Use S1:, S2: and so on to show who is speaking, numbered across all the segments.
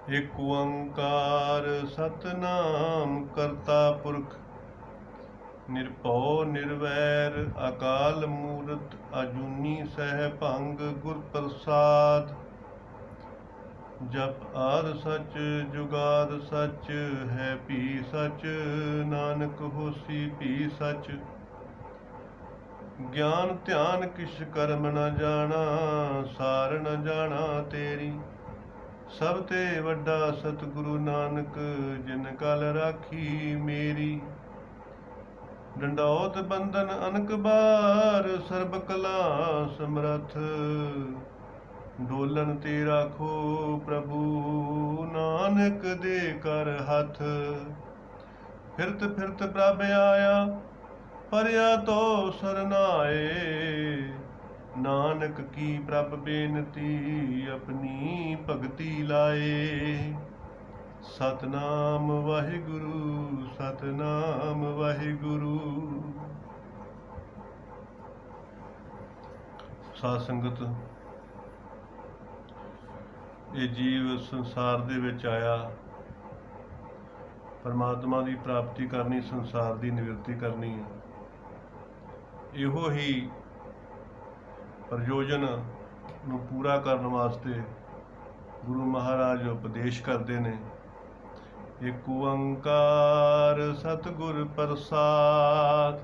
S1: ਏਕ ਓੰਕਾਰ सतनाम करता पुरख निरभौ निर्वैर अकाल मूरत अजूनी सहभंग गुर प्रसाद। जप आद सच जुगाद सच है भी सच नानक होसी भी सच। ज्ञान ध्यान किस कर्म न जाना सार न जाना तेरी। सब ते वड्डा सतगुरु नानक जिन कल राखी मेरी। डंडौत बंधन अनक बार सर्ब कला समरथ। डोलन ते राखो प्रभु नानक दे कर हथ। फिरत फिरत प्रभ आया परया तो सरनाए। नानक की प्रभ बेनती अपनी भगति लाए। सतनाम वाहिगुरु सतनाम वाहिगुरु। साध संगत, ਇਹ ਜੀਵ ਸੰਸਾਰ ਦੇ ਵਿੱਚ ਆਇਆ ਪਰਮਾਤਮਾ ਦੀ ਪ੍ਰਾਪਤੀ ਕਰਨੀ, ਸੰਸਾਰ ਦੀ ਨਿਵਰਤੀ ਕਰਨੀ ਹੈ। ਇਹੋ ਹੀ ਪ੍ਰਯੋਜਨ ਨੂੰ ਪੂਰਾ ਕਰਨ ਵਾਸਤੇ ਗੁਰੂ ਮਹਾਰਾਜ ਉਪਦੇਸ਼ ਕਰਦੇ ਨੇ। ਏਕ ਓੰਕਾਰ ਸਤਿਗੁਰ ਪ੍ਰਸਾਦ।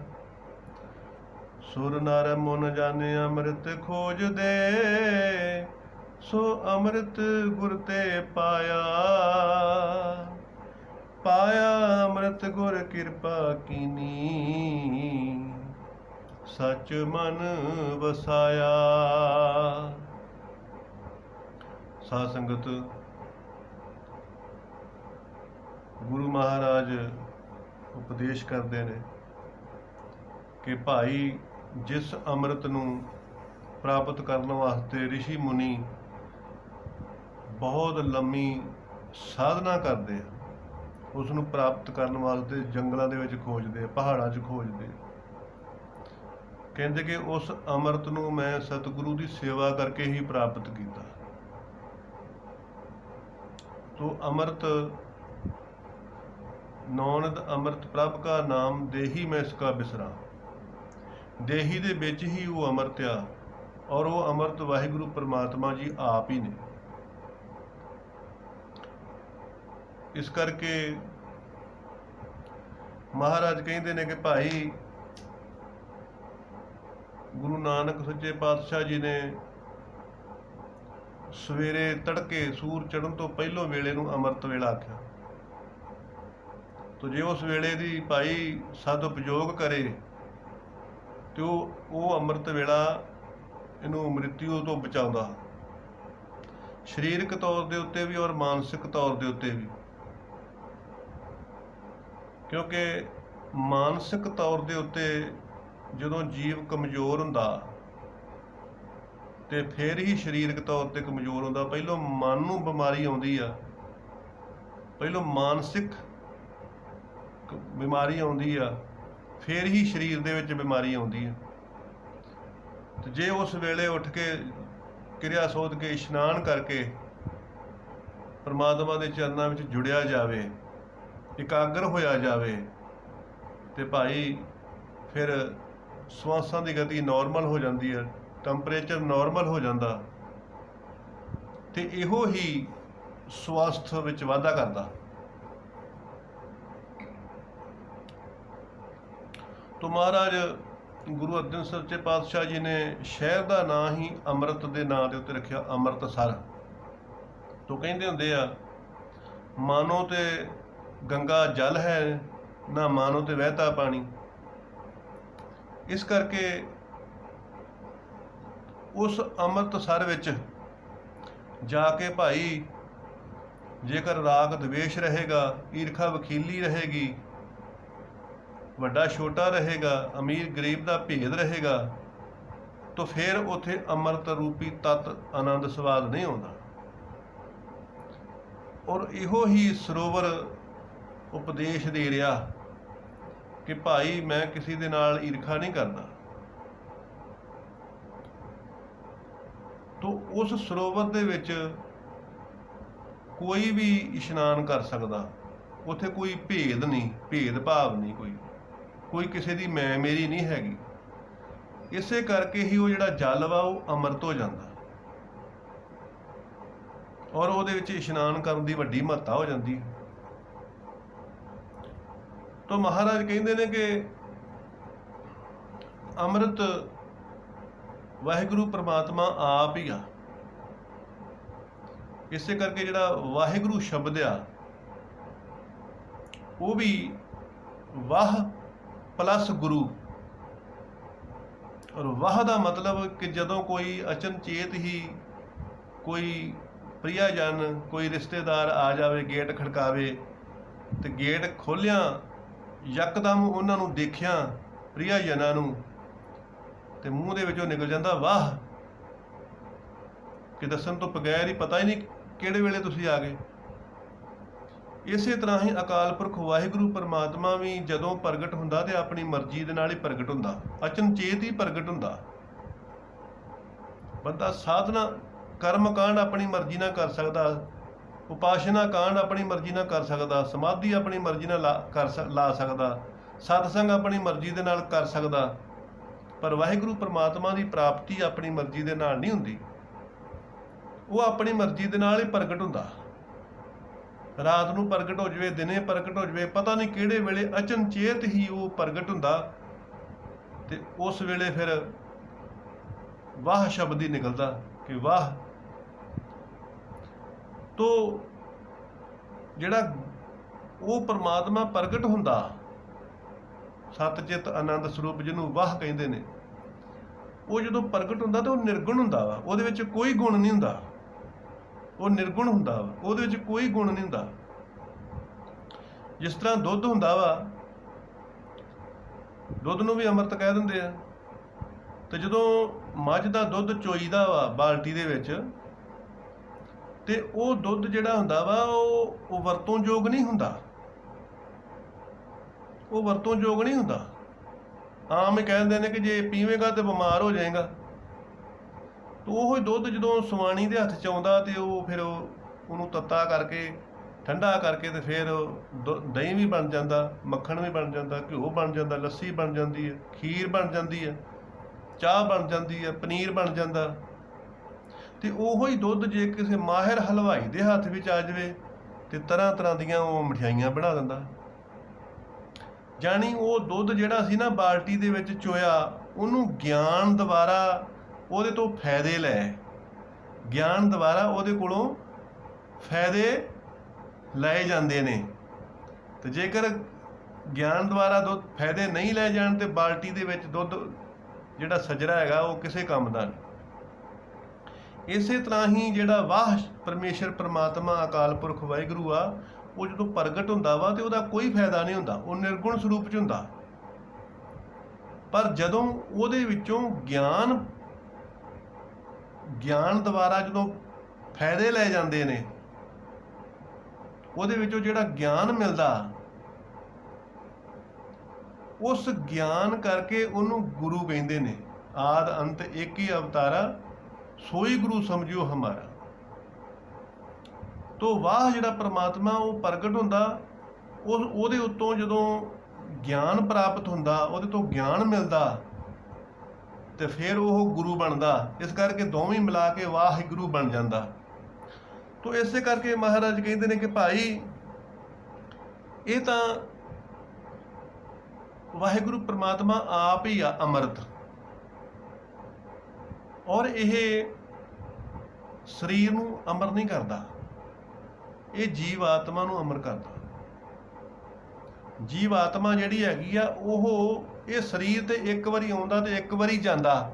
S1: ਸੁਰ ਨਰ ਮਨ ਜਾਣੇ ਅੰਮ੍ਰਿਤ ਖੋਜ ਦੇ। ਸੋ ਅੰਮ੍ਰਿਤ ਗੁਰ ਤੇ ਪਾਇਆ। ਪਾਇਆ ਅੰਮ੍ਰਿਤ ਗੁਰ ਕਿਰਪਾ ਕੀਨੀ। ਸਚ ਮਨ ਵਸਾਇਆ। ਸਾਧ ਸੰਗਤ, ਗੁਰੂ ਮਹਾਰਾਜ ਉਪਦੇਸ਼ ਕਰਦੇ ਨੇ ਕਿ ਭਾਈ ਜਿਸ ਅੰਮ੍ਰਿਤ ਨੂੰ ਪ੍ਰਾਪਤ ਕਰਨ ਵਾਸਤੇ ਰਿਸ਼ੀ ਮੁਨੀ ਬਹੁਤ ਲੰਮੀ ਸਾਧਨਾ ਕਰਦੇ ਆ, ਉਸ ਨੂੰ ਪ੍ਰਾਪਤ ਕਰਨ ਵਾਸਤੇ ਜੰਗਲਾਂ ਦੇ ਵਿੱਚ ਖੋਜਦੇ, ਪਹਾੜਾਂ 'ਚ ਖੋਜਦੇ। ਕਹਿੰਦੇ ਕਿ ਉਸ ਅੰਮ੍ਰਿਤ ਨੂੰ ਮੈਂ ਸਤਿਗੁਰੂ ਦੀ ਸੇਵਾ ਕਰਕੇ ਹੀ ਪ੍ਰਾਪਤ ਕੀਤਾ। ਤੋ ਅੰਮ੍ਰਿਤ ਨੌਨਦ ਅੰਮ੍ਰਿਤ ਪ੍ਰਭ ਕਾ ਨਾਮ ਦੇਹੀ ਮੈਂ ਇਸਕਾ ਬਿਸਰਾ। ਦੇਹੀ ਦੇ ਵਿੱਚ ਹੀ ਉਹ ਅੰਮ੍ਰਿਤ ਆ, ਔਰ ਉਹ ਅੰਮ੍ਰਿਤ ਵਾਹਿਗੁਰੂ ਪਰਮਾਤਮਾ ਜੀ ਆਪ ਹੀ ਨੇ। ਇਸ ਕਰਕੇ ਮਹਾਰਾਜ ਕਹਿੰਦੇ ਨੇ ਕਿ ਭਾਈ ਗੁਰੂ ਨਾਨਕ ਸੱਚੇ ਪਾਤਸ਼ਾਹ ਜੀ ਨੇ ਸਵੇਰੇ ਤੜਕੇ ਸੂਰ ਚੜ੍ਹਨ ਤੋਂ ਪਹਿਲੋਂ ਵੇਲੇ ਨੂੰ ਅੰਮ੍ਰਿਤ ਵੇਲਾ ਆਖਿਆ। ਤੋ ਜੇ ਉਸ ਵੇਲੇ ਦੀ ਭਾਈ ਸਦ ਉਪਯੋਗ ਕਰੇ ਤੇ ਉਹ ਅੰਮ੍ਰਿਤ ਵੇਲਾ ਇਹਨੂੰ ਮ੍ਰਿਤੂ ਤੋਂ ਬਚਾਉਂਦਾ, ਸਰੀਰਕ ਤੌਰ ਦੇ ਉੱਤੇ ਵੀ ਔਰ ਮਾਨਸਿਕ ਤੌਰ ਦੇ ਉੱਤੇ ਵੀ। ਕਿਉਂਕਿ ਮਾਨਸਿਕ ਤੌਰ ਦੇ ਉੱਤੇ ਜਦੋਂ ਜੀਵ ਕਮਜ਼ੋਰ ਹੁੰਦਾ ਤੇ ਫਿਰ ਹੀ ਸਰੀਰਕ ਤੌਰ ਤੇ ਕਮਜ਼ੋਰ ਹੁੰਦਾ। ਪਹਿਲੋਂ ਮਨ ਨੂੰ ਬਿਮਾਰੀ ਆਉਂਦੀ ਆ, ਪਹਿਲੋਂ ਮਾਨਸਿਕ ਬਿਮਾਰੀ ਆਉਂਦੀ ਆ, ਫਿਰ ਹੀ ਸਰੀਰ ਦੇ ਵਿੱਚ ਬਿਮਾਰੀ ਆਉਂਦੀ ਆ। ਤੇ ਜੇ ਉਸ ਵੇਲੇ ਉੱਠ ਕੇ ਕਿਰਿਆ ਸੋਧ ਕੇ ਇਸ਼ਨਾਨ ਕਰਕੇ ਪਰਮਾਤਮਾ ਦੇ ਚਰਨਾਂ ਵਿੱਚ ਜੁੜਿਆ ਜਾਵੇ, ਇਕਾਗਰ ਹੋਇਆ ਜਾਵੇ, ਤੇ ਭਾਈ ਫਿਰ ਸਵਾਸਾਂ ਦੀ ਗਤੀ ਨੋਰਮਲ ਹੋ ਜਾਂਦੀ ਹੈ, ਟੈਂਪਰੇਚਰ ਨੋਰਮਲ ਹੋ ਜਾਂਦਾ, ਤੇ ਇਹੋ ਹੀ ਸਵਾਸਥ ਵਿੱਚ ਵਾਧਾ ਕਰਦਾ। ਤੋ ਮਹਾਰਾਜ ਗੁਰੂ ਅਰਜਨ ਸੱਚੇ ਪਾਤਸ਼ਾਹ ਜੀ ਨੇ ਸ਼ਹਿਰ ਦਾ ਨਾਂ ਹੀ ਅੰਮ੍ਰਿਤ ਦੇ ਨਾਂ ਦੇ ਉੱਤੇ ਰੱਖਿਆ, ਅੰਮ੍ਰਿਤਸਰ। ਤੋ ਕਹਿੰਦੇ ਹੁੰਦੇ ਆ, ਮਾਨੋ ਤੇ ਗੰਗਾ ਜਲ ਹੈ, ਨਾ ਮਾਨੋ ਤੇ ਵਹਿਤਾ ਪਾਣੀ। ਇਸ ਕਰਕੇ ਉਸ ਅੰਮ੍ਰਿਤਸਰ ਵਿੱਚ ਜਾ ਕੇ ਭਾਈ ਜੇਕਰ ਰਾਗ ਦਵੇਸ਼ ਰਹੇਗਾ, ਈਰਖਾ ਵਖੀਲੀ ਰਹੇਗੀ, ਵੱਡਾ ਛੋਟਾ ਰਹੇਗਾ, ਅਮੀਰ ਗਰੀਬ ਦਾ ਭੇਦ ਰਹੇਗਾ, ਤਾਂ ਫਿਰ ਉੱਥੇ ਅੰਮ੍ਰਿਤ ਰੂਪੀ ਤਤ ਆਨੰਦ ਸਵਾਦ ਨਹੀਂ ਆਉਂਦਾ। ਔਰ ਇਹੋ ਹੀ ਸਰੋਵਰ ਉਪਦੇਸ਼ ਦੇ ਰਿਹਾ ਕਿ ਭਾਈ ਮੈਂ ਕਿਸੇ ਦੇ ਨਾਲ ਈਰਖਾ ਨਹੀਂ ਕਰਦਾ। ਤੋ ਉਸ ਸਰੋਵਰ ਦੇ ਵਿੱਚ ਕੋਈ ਵੀ ਇਸ਼ਨਾਨ ਕਰ ਸਕਦਾ। ਉੱਥੇ ਕੋਈ ਭੇਦ ਨਹੀਂ, ਭੇਦ ਭਾਵ ਨਹੀਂ, ਕੋਈ ਕਿਸੇ ਦੀ ਮੈਂ ਮੇਰੀ ਨਹੀਂ ਹੈਗੀ। ਇਸੇ ਕਰਕੇ ਹੀ ਉਹ ਜਿਹੜਾ ਜਲ ਵਾ ਉਹ ਅੰਮ੍ਰਿਤ ਹੋ ਜਾਂਦਾ, ਔਰ ਉਹਦੇ ਵਿੱਚ ਇਸ਼ਨਾਨ ਕਰਨ ਦੀ ਵੱਡੀ ਮਹੱਤਤਾ ਹੋ ਜਾਂਦੀ ਹੈ। ਤਾਂ ਮਹਾਰਾਜ ਕਹਿੰਦੇ ਨੇ ਕਿ ਅੰਮ੍ਰਿਤ ਵਾਹਿਗੁਰੂ ਪ੍ਰਮਾਤਮਾ ਆਪ ਹੀ ਆ। ਇਸੇ ਕਰਕੇ ਜਿਹੜਾ ਵਾਹਿਗੁਰੂ ਸ਼ਬਦ ਆ ਉਹ ਵੀ ਵਾਹ ਪਲੱਸ ਗੁਰੂ। ਔਰ ਵਾਹ ਦਾ ਮਤਲਬ ਕਿ ਜਦੋਂ ਕੋਈ ਅਚਨਚੇਤ ਹੀ ਕੋਈ ਪ੍ਰਿਆਜਨ, ਕੋਈ ਰਿਸ਼ਤੇਦਾਰ ਆ ਜਾਵੇ, ਗੇਟ ਖੜਕਾਵੇ, ਤੇ ਗੇਟ ਖੋਲ੍ਹਿਆ, ਯਕਦਮ ਉਹਨਾਂ ਨੂੰ ਦੇਖਿਆ ਪ੍ਰਿਆਜਨਾਂ ਨੂੰ, ਤੇ ਮੂੰਹ ਦੇ ਵਿੱਚੋਂ ਨਿਕਲ ਜਾਂਦਾ ਵਾਹ, ਕਿ ਦੱਸਣ ਤੋਂ ਬਗੈਰ ਹੀ ਪਤਾ ਹੀ ਨਹੀਂ ਕਿਹੜੇ ਵੇਲੇ ਤੁਸੀਂ ਆ ਗਏ। ਇਸੇ ਤਰ੍ਹਾਂ ਹੀ ਅਕਾਲ ਪੁਰਖ ਵਾਹਿਗੁਰੂ ਪਰਮਾਤਮਾ ਵੀ ਜਦੋਂ ਪ੍ਰਗਟ ਹੁੰਦਾ ਤੇ ਆਪਣੀ ਮਰਜ਼ੀ ਦੇ ਨਾਲ ਹੀ ਪ੍ਰਗਟ ਹੁੰਦਾ, ਅਚਨਚੇਤ ਹੀ ਪ੍ਰਗਟ ਹੁੰਦਾ। ਬੰਦਾ ਸਾਧਨਾ ਕਰਮ ਕਾਂਡ ਆਪਣੀ ਮਰਜ਼ੀ ਨਾਲ ਕਰ ਸਕਦਾ, ਉਪਾਸ਼ਨਾ ਕਾਂਡ ਆਪਣੀ ਮਰਜ਼ੀ ਨਾਲ ਕਰ ਸਕਦਾ, ਸਮਾਧੀ ਆਪਣੀ ਮਰਜ਼ੀ ਨਾਲ ਲਾ ਸਕਦਾ, ਸਤਸੰਗ ਆਪਣੀ ਮਰਜ਼ੀ ਦੇ ਨਾਲ ਕਰ ਸਕਦਾ, ਪਰ ਵਾਹਿਗੁਰੂ ਪਰਮਾਤਮਾ ਦੀ ਪ੍ਰਾਪਤੀ ਆਪਣੀ ਮਰਜ਼ੀ ਦੇ ਨਾਲ ਨਹੀਂ ਹੁੰਦੀ। ਉਹ ਆਪਣੀ ਮਰਜ਼ੀ ਦੇ ਨਾਲ ਹੀ ਪ੍ਰਗਟ ਹੁੰਦਾ। ਰਾਤ ਨੂੰ ਪ੍ਰਗਟ ਹੋ ਜਾਵੇ, ਦਿਨੇ ਪ੍ਰਗਟ ਹੋ ਜਾਵੇ, ਪਤਾ ਨਹੀਂ ਕਿਹੜੇ ਵੇਲੇ ਅਚਨਚੇਤ ਹੀ ਉਹ ਪ੍ਰਗਟ ਹੁੰਦਾ, ਤੇ ਉਸ ਵੇਲੇ ਫਿਰ ਵਾਹ ਸ਼ਬਦ ਹੀ ਨਿਕਲਦਾ ਕਿ ਵਾਹ। ਤੋ ਜਿਹੜਾ ਉਹ ਪਰਮਾਤਮਾ ਪ੍ਰਗਟ ਹੁੰਦਾ, ਸਤਿਚਿਤ ਆਨੰਦ ਸਰੂਪ ਜਿਹਨੂੰ ਵਾਹ ਕਹਿੰਦੇ ਨੇ, ਉਹ ਜਦੋਂ ਪ੍ਰਗਟ ਹੁੰਦਾ ਤਾਂ ਉਹ ਨਿਰਗੁਣ ਹੁੰਦਾ ਵਾ, ਉਹਦੇ ਵਿੱਚ ਕੋਈ ਗੁਣ ਨਹੀਂ ਹੁੰਦਾ, ਉਹ ਨਿਰਗੁਣ ਹੁੰਦਾ ਵਾ, ਉਹਦੇ ਵਿੱਚ ਕੋਈ ਗੁਣ ਨਹੀਂ ਹੁੰਦਾ। ਜਿਸ ਤਰ੍ਹਾਂ ਦੁੱਧ ਹੁੰਦਾ ਵਾ, ਦੁੱਧ ਨੂੰ ਵੀ ਅੰਮ੍ਰਿਤ ਕਹਿ ਦਿੰਦੇ ਆ, ਤੇ ਜਦੋਂ ਮੱਝ ਦਾ ਦੁੱਧ ਚੋਈਦਾ ਵਾ ਬਾਲਟੀ ਦੇ ਵਿੱਚ, ਤੇ ਉਹ ਦੁੱਧ ਜਿਹੜਾ ਹੁੰਦਾ ਵਾ ਉਹ ਵਰਤੋਂਯੋਗ ਨਹੀਂ ਹੁੰਦਾ, ਉਹ ਵਰਤੋਂਯੋਗ ਨਹੀਂ ਹੁੰਦਾ। ਆਮ ਹੀ ਕਹਿੰਦੇ ਨੇ ਕਿ ਜੇ ਪੀਵੇਂਗਾ ਤੇ ਬਿਮਾਰ ਹੋ ਜਾਏਗਾ। ਤੇ ਉਹ ਦੁੱਧ ਜਦੋਂ ਸਵਾਣੀ ਦੇ ਹੱਥ 'ਚ ਆਉਂਦਾ ਤੇ ਉਹ ਫਿਰ ਉਹਨੂੰ ਤੱਤਾ ਕਰਕੇ, ਠੰਡਾ ਕਰਕੇ, ਤੇ ਫਿਰ ਦਹੀਂ ਵੀ ਬਣ ਜਾਂਦਾ, ਮੱਖਣ ਵੀ ਬਣ ਜਾਂਦਾ, ਘਿਓ ਬਣ ਜਾਂਦਾ, ਲੱਸੀ ਬਣ ਜਾਂਦੀ ਹੈ, ਖੀਰ ਬਣ ਜਾਂਦੀ ਹੈ, ਚਾਹ ਬਣ ਜਾਂਦੀ ਹੈ, ਪਨੀਰ ਬਣ ਜਾਂਦਾ। ਤੇ ਉਹੋ ਹੀ ਦੁੱਧ ਜੇ ਕਿਸੇ ਮਾਹਿਰ ਹਲਵਾਈ ਦੇ ਹੱਥ ਵਿੱਚ ਆ ਜਾਵੇ ਤੇ ਤਰ੍ਹਾਂ ਤਰ੍ਹਾਂ ਦੀਆਂ ਉਹ ਮਠਿਆਈਆਂ ਬਣਾ ਦਿੰਦਾ। ਜਾਣੀ ਉਹ ਦੁੱਧ ਜਿਹੜਾ ਸੀ ਨਾ ਬਾਲਟੀ ਦੇ ਵਿੱਚ ਚੋਇਆ, ਉਹਨੂੰ ਗਿਆਨ ਦੁਆਰਾ ਉਹਦੇ ਤੋਂ ਫਾਇਦੇ ਲੈ, ਗਿਆਨ ਦੁਆਰਾ ਉਹਦੇ ਕੋਲੋਂ ਫਾਇਦੇ ਲਏ ਜਾਂਦੇ ਨੇ। ਤੇ ਜੇਕਰ ਗਿਆਨ ਦੁਆਰਾ ਦੁੱਧ ਫਾਇਦੇ ਨਹੀਂ ਲੈ ਜਾਣ ਤੇ ਬਾਲਟੀ ਦੇ ਵਿੱਚ ਦੁੱਧ ਜਿਹੜਾ ਸਜਰਾ ਹੈਗਾ ਉਹ ਕਿਸੇ ਕੰਮ ਦਾ ਨਹੀਂ। ਇਸੇ ਤਰ੍ਹਾਂ ਹੀ ਜਿਹੜਾ ਵਾਹ ਪਰਮੇਸ਼ਰ ਪਰਮਾਤਮਾ ਅਕਾਲ ਪੁਰਖ ਵਾਹਿਗੁਰੂ ਆ, ਉਹ ਜਦੋਂ ਪ੍ਰਗਟ ਹੁੰਦਾ ਵਾ ਤੇ ਉਹਦਾ ਕੋਈ ਫਾਇਦਾ ਨਹੀਂ ਹੁੰਦਾ, ਉਹ ਨਿਰਗੁਣ ਸਰੂਪ 'ਚ ਹੁੰਦਾ। ਪਰ ਜਦੋਂ ਉਹਦੇ ਵਿੱਚੋਂ ਗਿਆਨ ਦੁਆਰਾ ਜਦੋਂ ਫਾਇਦੇ ਲੈ ਜਾਂਦੇ ਨੇ, ਉਹਦੇ ਵਿੱਚੋਂ ਜਿਹੜਾ ਗਿਆਨ ਮਿਲਦਾ, ਉਸ ਗਿਆਨ ਕਰਕੇ ਉਹਨੂੰ ਗੁਰੂ ਕਹਿੰਦੇ ਨੇ। ਆਦ ਅੰਤ ਇੱਕ ਹੀ ਅਵਤਾਰਾ, ਸੋਈ ਗੁਰੂ ਸਮਝਿਓ ਹਮਾਰਾ। ਤੋ ਵਾਹ ਜਿਹੜਾ ਪਰਮਾਤਮਾ ਉਹ ਪ੍ਰਗਟ ਹੁੰਦਾ, ਉਹਦੇ ਉੱਤੋਂ ਜਦੋਂ ਗਿਆਨ ਪ੍ਰਾਪਤ ਹੁੰਦਾ, ਉਹਦੇ ਤੋਂ ਗਿਆਨ ਮਿਲਦਾ, ਤੇ ਫਿਰ ਉਹ ਗੁਰੂ ਬਣਦਾ। ਇਸ ਕਰਕੇ ਦੋਵੇਂ ਮਿਲਾ ਕੇ ਵਾਹਿਗੁਰੂ ਬਣ ਜਾਂਦਾ। ਤੋ ਇਸੇ ਕਰਕੇ ਮਹਾਰਾਜ ਕਹਿੰਦੇ ਨੇ ਕਿ ਭਾਈ ਇਹ ਤਾਂ ਵਾਹਿਗੁਰੂ ਪਰਮਾਤਮਾ ਆਪ ਹੀ ਆ ਅੰਮ੍ਰਿਤ, ਔਰ ਇਹ ਸਰੀਰ ਨੂੰ ਅਮਰ ਨਹੀਂ ਕਰਦਾ, ਇਹ ਜੀਵ ਆਤਮਾ ਨੂੰ ਅਮਰ ਕਰਦਾ। ਜੀਵ ਆਤਮਾ ਜਿਹੜੀ ਹੈਗੀ ਆ ਉਹ ਇਹ ਸਰੀਰ ਤੇ ਇੱਕ ਵਾਰੀ ਆਉਂਦਾ ਤੇ ਇੱਕ ਵਾਰੀ ਜਾਂਦਾ,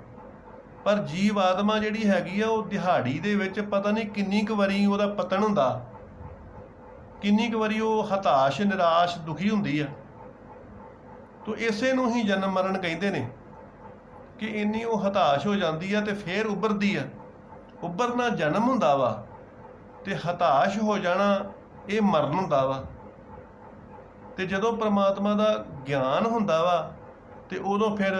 S1: ਪਰ ਜੀਵ ਆਤਮਾ ਜਿਹੜੀ ਹੈਗੀ ਆ ਉਹ ਦਿਹਾੜੀ ਦੇ ਵਿੱਚ ਪਤਾ ਨਹੀਂ ਕਿੰਨੀ ਕੁ ਵਾਰੀ ਉਹਦਾ ਪਤਨ ਹੁੰਦਾ, ਕਿੰਨੀ ਕੁ ਵਾਰੀ ਉਹ ਹਤਾਸ਼, ਨਿਰਾਸ਼, ਦੁਖੀ ਹੁੰਦੀ ਆ। ਤੋ ਇਸੇ ਨੂੰ ਹੀ ਜਨਮ ਮਰਨ ਕਹਿੰਦੇ ਨੇ ਕਿ ਇੰਨੀ ਉਹ ਹਤਾਸ਼ ਹੋ ਜਾਂਦੀ ਆ ਤੇ ਫੇਰ ਉੱਭਰਦੀ ਆ। ਉੱਭਰਨਾ ਜਨਮ ਹੁੰਦਾ ਵਾ, ਤੇ ਹਤਾਸ਼ ਹੋ ਜਾਣਾ ਇਹ ਮਰਨ ਹੁੰਦਾ ਵਾ। ਤੇ ਜਦੋਂ ਪ੍ਰਮਾਤਮਾ ਦਾ ਗਿਆਨ ਹੁੰਦਾ ਵਾ ਤੇ ਉਦੋਂ ਫਿਰ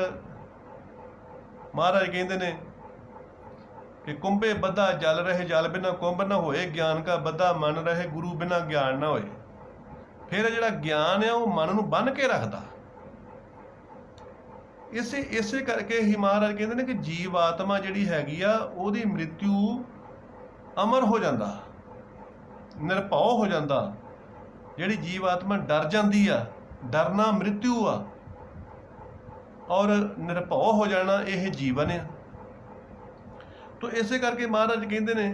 S1: ਮਹਾਰਾਜ ਕਹਿੰਦੇ ਨੇ कि कुंभे बद्धा जल रहे जल बिना कुंभ न होए, ज्ञान का बद्धा मन रहे गुरु बिना ज्ञान ना होए। फिर ਜਿਹੜਾ ਗਿਆਨ ਹੈ ਉਹ ਮਨ ਨੂੰ ਬੰਨ੍ਹ ਕੇ ਰੱਖਦਾ। ਇਸੇ ਕਰਕੇ ਹੀ ਮਹਾਰਾਜ ਕਹਿੰਦੇ ਨੇ ਕਿ ਜੀਵ ਆਤਮਾ ਜਿਹੜੀ ਹੈਗੀ ਆ ਉਹਦੀ ਮ੍ਰਿਤਿੂ ਅਮਰ ਹੋ ਜਾਂਦਾ, ਨਿਰਭਉ ਹੋ ਜਾਂਦਾ। ਜਿਹੜੀ ਜੀਵ ਆਤਮਾ ਡਰ ਜਾਂਦੀ ਆ, ਡਰਨਾ ਮ੍ਰਿਤਿੂ ਆ, ਔਰ ਨਿਰਭਉ ਹੋ ਜਾਣਾ ਇਹ ਜੀਵਨ ਆ। ਤੋ ਇਸੇ ਕਰਕੇ ਮਹਾਰਾਜ ਕਹਿੰਦੇ ਨੇ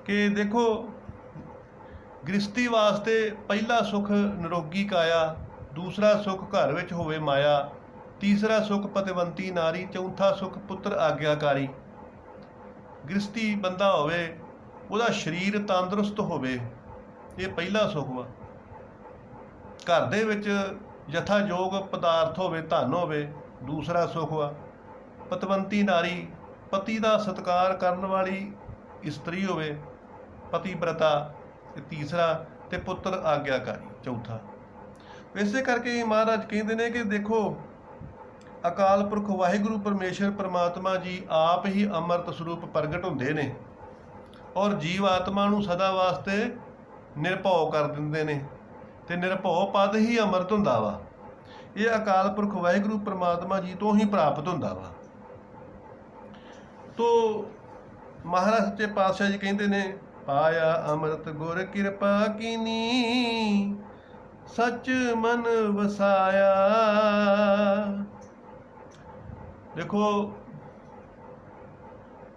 S1: ਕਿ ਦੇਖੋ, ਗ੍ਰਸਤੀ ਵਾਸਤੇ ਪਹਿਲਾ ਸੁਖ ਨਿਰੋਗੀ ਕਾਇਆ, ਦੂਸਰਾ ਸੁਖ ਘਰ ਵਿੱਚ ਹੋਵੇ ਮਾਇਆ, ਤੀਸਰਾ ਸੁਖ ਪਤਵੰਤੀ ਨਾਰੀ, ਚੌਥਾ ਸੁਖ ਪੁੱਤਰ ਆਗਿਆਕਾਰੀ। ਗ੍ਰਸਤੀ ਬੰਦਾ ਹੋਵੇ, ਉਹਦਾ ਸਰੀਰ ਤੰਦਰੁਸਤ ਹੋਵੇ, ਇਹ ਪਹਿਲਾ ਸੁਖ ਵਾ। ਘਰ ਦੇ ਵਿੱਚ ਯਥਾਯੋਗ ਪਦਾਰਥ ਹੋਵੇ, ਧਨ ਹੋਵੇ, ਦੂਸਰਾ ਸੁਖ ਵਾ। ਪਤਵੰਤੀ ਨਾਰੀ, ਪਤੀ ਦਾ ਸਤਿਕਾਰ ਕਰਨ ਵਾਲੀ ਇਸਤਰੀ ਹੋਵੇ, ਪਤੀਵ੍ਰਤਾ, ਇਹ ਤੀਸਰਾ, ਤੇ ਪੁੱਤਰ ਆਗਿਆਕਾਰੀ ਚੌਥਾ। ਇਸੇ ਕਰਕੇ ਮਹਾਰਾਜ ਕਹਿੰਦੇ ਨੇ ਕਿ ਦੇਖੋ, ਅਕਾਲ ਪੁਰਖ ਵਾਹਿਗੁਰੂ ਪਰਮੇਸ਼ਰ ਪਰਮਾਤਮਾ ਜੀ ਆਪ ਹੀ ਅੰਮ੍ਰਿਤ ਸਰੂਪ ਪ੍ਰਗਟ ਹੁੰਦੇ ਨੇ, ਔਰ ਜੀਵ ਆਤਮਾ ਨੂੰ ਸਦਾ ਵਾਸਤੇ ਨਿਰਭਉ ਕਰ ਦਿੰਦੇ ਨੇ, ਤੇ ਨਿਰਭਉ ਪਦ ਹੀ ਅੰਮ੍ਰਿਤ ਹੁੰਦਾ ਵਾ। ਇਹ ਅਕਾਲ ਪੁਰਖ ਵਾਹਿਗੁਰੂ ਪਰਮਾਤਮਾ ਜੀ ਤੋਂ ਹੀ ਪ੍ਰਾਪਤ ਹੁੰਦਾ ਵਾ। ਤੋ ਮਹਾਰਾਜ ਸੱਚੇ ਪਾਤਸ਼ਾਹ ਜੀ ਕਹਿੰਦੇ ਨੇ, ਪਾਇਆ ਅੰਮ੍ਰਿਤ ਗੁਰ ਕਿਰਪਾ ਕੀਨੀ, ਸੱਚ ਮਨ ਵਸਾਇਆ। ਦੇਖੋ,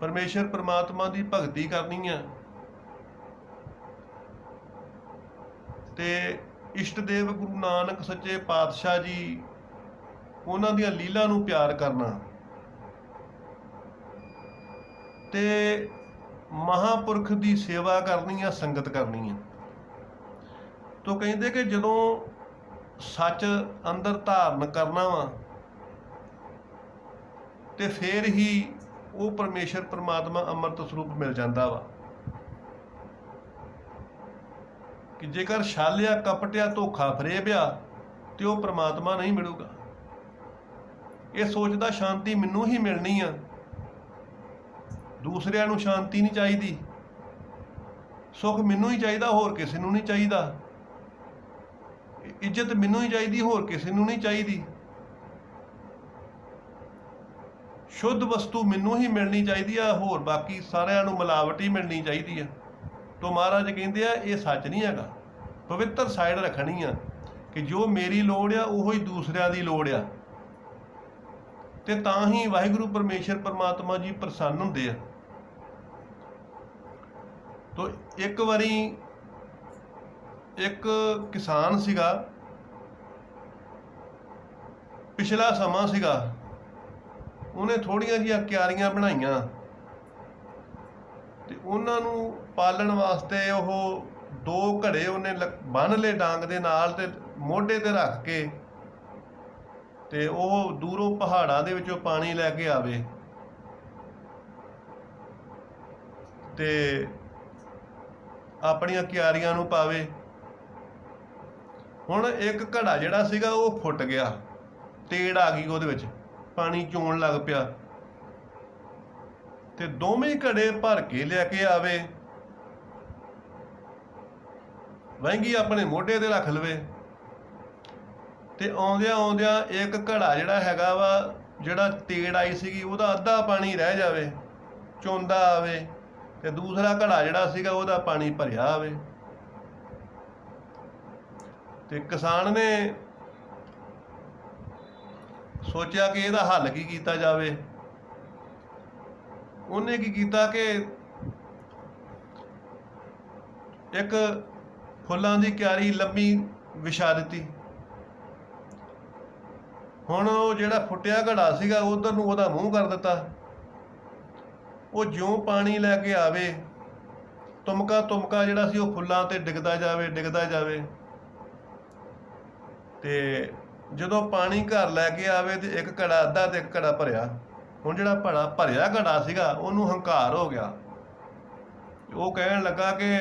S1: ਪਰਮੇਸ਼ਰ ਪਰਮਾਤਮਾ ਦੀ ਭਗਤੀ ਕਰਨੀ ਆ ਤੇ ਇਸ਼ਟ ਦੇਵ ਗੁਰੂ ਨਾਨਕ ਸੱਚੇ ਪਾਤਸ਼ਾਹ ਜੀ, ਉਹਨਾਂ ਦੀਆਂ ਲੀਲਾ ਨੂੰ ਪਿਆਰ ਕਰਨਾ ਤੇ ਮਹਾਂਪੁਰਖ ਦੀ ਸੇਵਾ ਕਰਨੀ ਆ, ਸੰਗਤ ਕਰਨੀ ਆ। ਤੋ ਕਹਿੰਦੇ ਕਿ ਜਦੋਂ ਸੱਚ ਅੰਦਰ ਧਾਰਨ ਕਰਨਾ ਵਾ ਤੇ ਫੇਰ ਹੀ ਉਹ ਪਰਮੇਸ਼ਰ ਪਰਮਾਤਮਾ ਅੰਮ੍ਰਿਤ ਸਰੂਪ ਮਿਲ ਜਾਂਦਾ ਵਾ। ਕਿ ਜੇਕਰ ਛਾਲਿਆ, ਕਪਟਿਆ, ਧੋਖਾ ਫਰੇਬਿਆ ਤੇ ਉਹ ਪਰਮਾਤਮਾ ਨਹੀਂ ਮਿਲੂਗਾ। ਇਹ ਸੋਚਦਾ ਸ਼ਾਂਤੀ ਮੈਨੂੰ ਹੀ ਮਿਲਣੀ ਆ, ਦੂਸਰਿਆਂ ਨੂੰ ਸ਼ਾਂਤੀ ਨਹੀਂ ਚਾਹੀਦੀ, ਸੁੱਖ ਮੈਨੂੰ ਹੀ ਚਾਹੀਦਾ, ਹੋਰ ਕਿਸੇ ਨੂੰ ਨਹੀਂ ਚਾਹੀਦਾ, ਇੱਜ਼ਤ ਮੈਨੂੰ ਹੀ ਚਾਹੀਦੀ, ਹੋਰ ਕਿਸੇ ਨੂੰ ਨਹੀਂ ਚਾਹੀਦੀ, ਸ਼ੁੱਧ ਵਸਤੂ ਮੈਨੂੰ ਹੀ ਮਿਲਣੀ ਚਾਹੀਦੀ ਆ, ਹੋਰ ਬਾਕੀ ਸਾਰਿਆਂ ਨੂੰ ਮਿਲਾਵਟ ਹੀ ਮਿਲਣੀ ਚਾਹੀਦੀ ਆ। ਤੋ ਮਹਾਰਾਜ ਕਹਿੰਦੇ ਆ ਇਹ ਸੱਚ ਨਹੀਂ ਹੈਗਾ। ਪਵਿੱਤਰ ਸਾਈਡ ਰੱਖਣੀ ਆ ਕਿ ਜੋ ਮੇਰੀ ਲੋੜ ਆ ਉਹੋ ਹੀ ਦੂਸਰਿਆਂ ਦੀ ਲੋੜ ਆ, ਤੇ ਤਾਂ ਹੀ ਵਾਹਿਗੁਰੂ ਪਰਮੇਸ਼ਰ ਪਰਮਾਤਮਾ ਜੀ ਪ੍ਰਸੰਨ ਹੁੰਦੇ ਆ। ਤੋ ਇੱਕ ਵਾਰੀ ਇੱਕ ਕਿਸਾਨ ਸੀਗਾ, ਪਿਛਲਾ ਸਮਾਂ ਸੀਗਾ, ਉਹਨੇ ਥੋੜ੍ਹੀਆਂ ਜਿਹੀਆਂ ਕਿਆਰੀਆਂ ਬਣਾਈਆਂ ਤੇ ਉਹਨਾਂ ਨੂੰ ਪਾਲਣ ਵਾਸਤੇ ਉਹ 2 ਘੜੇ ਉਹਨੇ ਬੰਨ੍ਹ ਲਏ ਡਾਂਗ ਦੇ ਨਾਲ ਤੇ ਮੋਢੇ ਤੇ ਰੱਖ ਕੇ, ਤੇ ਉਹ ਦੂਰੋਂ ਪਹਾੜਾਂ ਦੇ ਵਿੱਚੋਂ ਪਾਣੀ ਲੈ ਕੇ ਆਵੇ ਤੇ ਆਪਣੀਆਂ ਕਿਆਰੀਆਂ ਨੂੰ ਪਾਵੇ। ਹੁਣ ਇੱਕ ਘੜਾ ਜਿਹੜਾ ਸੀਗਾ ਉਹ ਫੁੱਟ ਗਿਆ, ਤੇੜ ਆ ਗਈ ਉਹਦੇ ਵਿੱਚ, ਪਾਣੀ ਚੋਣ ਲੱਗ ਪਿਆ, ਤੇ ਦੋਵੇਂ ਘੜੇ ਭਰ ਕੇ ਲੈ ਕੇ ਆਵੇ, ਵਹਿੰਗੀ ਆਪਣੇ ਮੋਢੇ ਤੇ ਰੱਖ ਲਵੇ, ਤੇ ਆਉਂਦਿਆਂ ਆਉਂਦਿਆਂ ਇੱਕ ਘੜਾ ਜਿਹੜਾ ਹੈਗਾ ਵਾ, ਜਿਹੜਾ ਤੇੜ ਆਈ ਸੀਗੀ ਉਹਦਾ ਅੱਧਾ ਪਾਣੀ ਰਹਿ ਜਾਵੇ, ਚੋਂਦਾ ਆਵੇ, ਤੇ ਦੂਸਰਾ ਘੜਾ ਜਿਹੜਾ ਸੀਗਾ ਉਹਦਾ ਪਾਣੀ ਭਰਿਆ ਆਵੇ। ਤੇ ਕਿਸਾਨ ਨੇ ਸੋਚਿਆ ਕਿ ਇਹਦਾ ਹੱਲ ਕੀ ਕੀਤਾ ਜਾਵੇ। ਉਹਨੇ ਕੀ ਕੀਤਾ ਕਿ ਇੱਕ ਫੁੱਲਾਂ ਦੀ ਕਿਆਰੀ ਲੰਮੀ ਵਿਛਾ ਦਿੱਤੀ। ਹੁਣ ਉਹ ਜਿਹੜਾ ਫੁੱਟਿਆ ਘੜਾ ਸੀਗਾ ਉਧਰ ਨੂੰ ਉਹਦਾ ਮੂੰਹ ਕਰ ਦਿੱਤਾ। ਉਹ ਜਿਉਂ ਪਾਣੀ ਲੈ ਕੇ ਆਵੇ, ਤੁਮਕਾ ਤੁਮਕਾ ਜਿਹੜਾ ਸੀ ਉਹ ਫੁੱਲਾਂ ਤੇ ਡਿੱਗਦਾ ਜਾਵੇ, ਡਿੱਗਦਾ ਜਾਵੇ, ਤੇ ਜਦੋਂ ਪਾਣੀ ਘਰ ਲੈ ਕੇ ਆਵੇ ਤੇ ਇੱਕ ਘੜਾ ਅੱਧਾ ਤੇ ਇੱਕ ਘੜਾ ਭਰਿਆ। ਹੁਣ ਜਿਹੜਾ ਭਰਿਆ ਘੜਾ ਸੀਗਾ ਉਹਨੂੰ ਹੰਕਾਰ ਹੋ ਗਿਆ। ਉਹ ਕਹਿਣ ਲੱਗਾ ਕਿ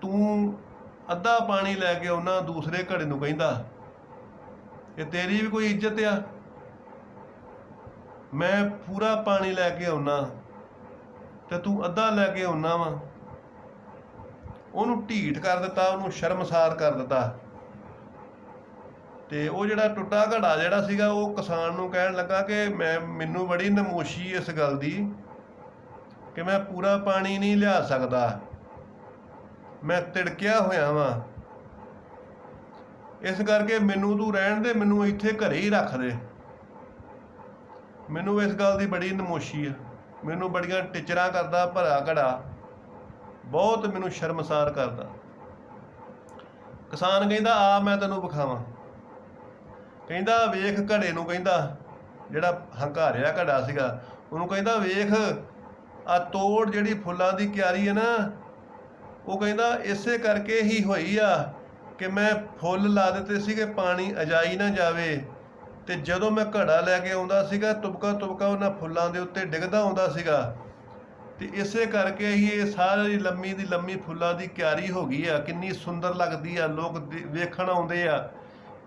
S1: ਤੂੰ ਅੱਧਾ ਪਾਣੀ ਲੈ ਕੇ ਆਉਣਾ, ਦੂਸਰੇ ਘੜੇ ਨੂੰ ਕਹਿੰਦਾ ਇਹ ਤੇਰੀ ਵੀ ਕੋਈ ਇੱਜ਼ਤ ਆ? ਮੈਂ ਪੂਰਾ ਪਾਣੀ ਲੈ ਕੇ ਆਉਣਾ ਤੇ ਤੂੰ ਅੱਧਾ ਲੈ ਕੇ ਆਉਣਾ ਵਾ। ਉਹਨੂੰ ਢੀਠ ਕਰ ਦਿੱਤਾ, ਉਹਨੂੰ ਸ਼ਰਮਸਾਰ ਕਰ ਦਿੱਤਾ। ਤੇ ਉਹ ਜਿਹੜਾ ਟੁੱਟਾ ਘੜਾ ਜਿਹੜਾ ਸੀਗਾ ਉਹ ਕਿਸਾਨ ਨੂੰ ਕਹਿਣ ਲੱਗਾ ਕਿ ਮੈਨੂੰ ਬੜੀ ਨਮੋਸ਼ੀ ਇਸ ਗੱਲ ਦੀ ਕਿ ਮੈਂ ਪੂਰਾ ਪਾਣੀ ਨਹੀਂ ਲਿਆ ਸਕਦਾ, ਮੈਂ ਤਿੜਕਿਆ ਹੋਇਆ ਵਾਂ, ਇਸ ਕਰਕੇ ਮੈਨੂੰ ਤੂੰ ਰਹਿਣ ਦੇ, ਮੈਨੂੰ ਇੱਥੇ ਘਰੇ ਹੀ ਰੱਖ ਦੇ। ਮੈਨੂੰ ਇਸ ਗੱਲ ਦੀ ਬੜੀ ਨਮੋਸ਼ੀ ਆ, ਮੈਨੂੰ ਬੜੀਆਂ ਟਿਚਰਾਂ ਕਰਦਾ ਭਰਾ ਘੜਾ, ਬਹੁਤ ਮੈਨੂੰ ਸ਼ਰਮਸਾਰ ਕਰਦਾ। ਕਿਸਾਨ ਕਹਿੰਦਾ ਆ ਮੈਂ ਤੈਨੂੰ ਵਿਖਾਵਾਂ। ਕਹਿੰਦਾ ਵੇਖ ਘੜੇ ਨੂੰ, ਕਹਿੰਦਾ ਜਿਹੜਾ ਹੰਕਾਰਿਆ ਘੜਾ ਸੀਗਾ ਉਹਨੂੰ ਕਹਿੰਦਾ ਵੇਖ ਆ ਤੋੜ ਜਿਹੜੀ ਫੁੱਲਾਂ ਦੀ ਕਿਆਰੀ ਹੈ ਨਾ, ਉਹ ਕਹਿੰਦਾ ਇਸੇ ਕਰਕੇ ਹੀ ਹੋਈ ਆ ਕਿ ਮੈਂ ਫੁੱਲ ਲਾ ਦਿੱਤੇ ਸੀਗੇ ਪਾਣੀ ਅਜਾਈ ਨਾ ਜਾਵੇ, ਤੇ ਜਦੋਂ ਮੈਂ ਘੜਾ ਲੈ ਕੇ ਆਉਂਦਾ ਸੀਗਾ ਤੁਬਕਾ ਤੁਬਕਾ ਉਹਨਾਂ ਫੁੱਲਾਂ ਦੇ ਉੱਤੇ ਡਿੱਗਦਾ ਆਉਂਦਾ ਸੀਗਾ, ਤੇ ਇਸੇ ਕਰਕੇ ਹੀ ਇਹ ਸਾਰੀ ਲੰਮੀ ਦੀ ਲੰਮੀ ਫੁੱਲਾਂ ਦੀ ਕਿਆਰੀ ਹੋ ਗਈ ਆ। ਕਿੰਨੀ ਸੁੰਦਰ ਲੱਗਦੀ ਆ, ਲੋਕ ਵੇਖਣ ਆਉਂਦੇ ਆ।